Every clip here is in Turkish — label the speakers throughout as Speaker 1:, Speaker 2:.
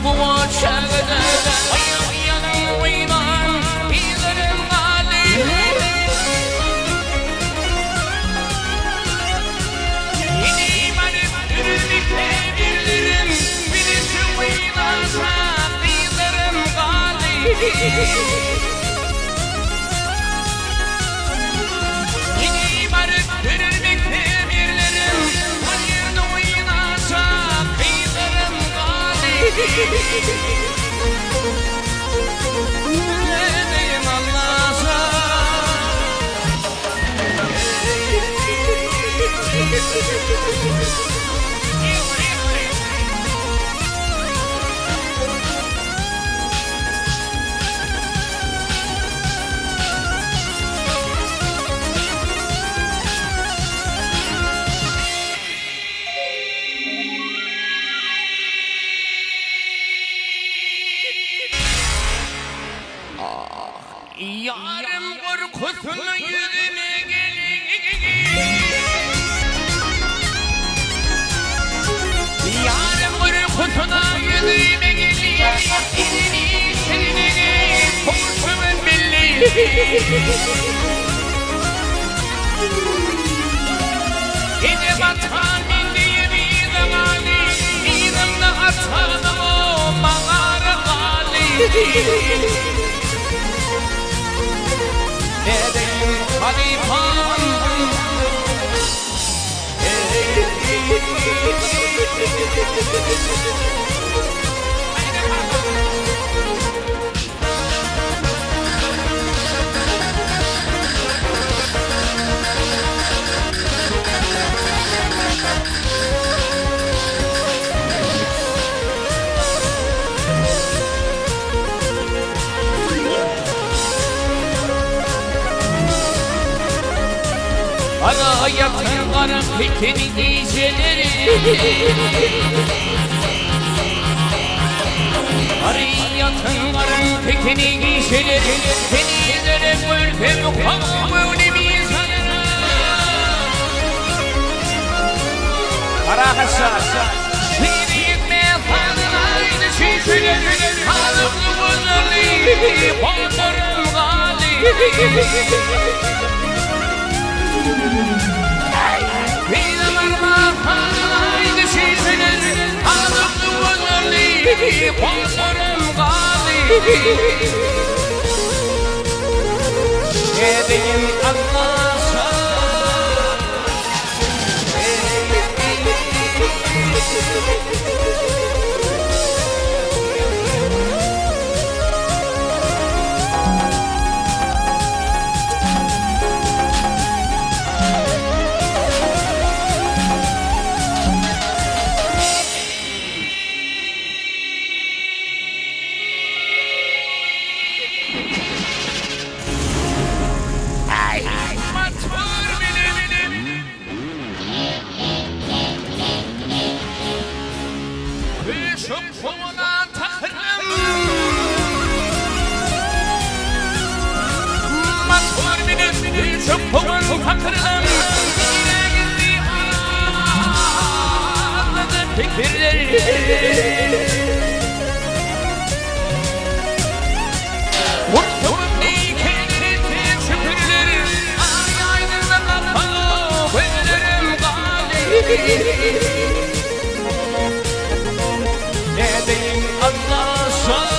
Speaker 1: bu çağda ayağım yanım oynan bilirim galim yine imanım yürürlükte bilirim birisi oynansa bilirim galim yine imanım yürürlükte bilirim hayırlı oynansa bilirim galim ne diyeyim Allah'a yarım korkusunu yüzüme gelin yarım korkusuna yüzüme gelin elini seninle korkumun belli gece batan indiğim idamani idamda atanım o mağara gali edeyim halifam Ara yakın karın fikrini geceleri Ara yakın karın fikrini geceleri seni izlerim ülke mukamını mizanına Kara hassas seni yıkme fazla aynı şişeleri Sağlıklı buzurlu bozarım gali bir zamanlar aynı şeysiniz Ağzımlı bozurlu bozarım gali ne diyeyim Allah'a Şupumuna takırım Matur benim şupumun takırım Yine gitti anladı fikirleri Vurduğum kendini şükürleri Ay aydınla kapalı veririm gali ne diyeyim Allah'a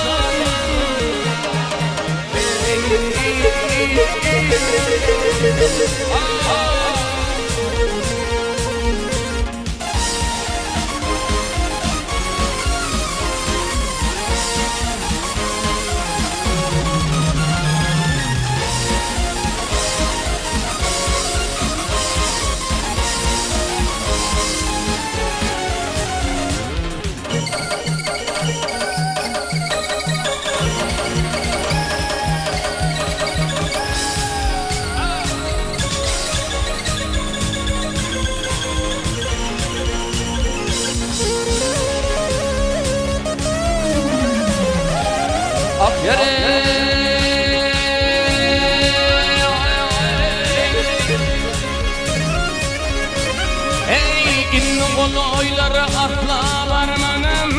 Speaker 1: Ey innu olayları atla varmanım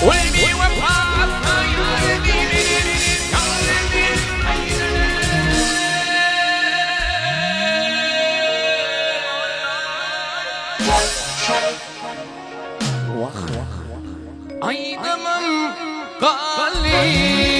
Speaker 1: Ulmi vefatla yâremin, yâremin aydamam galip.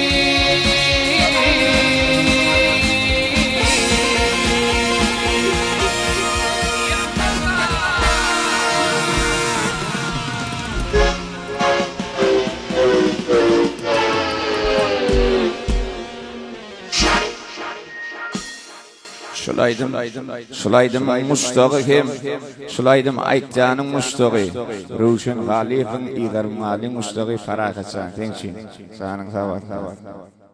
Speaker 2: Şulaydım Mustağı hem, şulaydım Aytcanın Mustağı, Ruşen Halif'in İğer Mali Mustağı Farakatsan, tençin, sanın sağ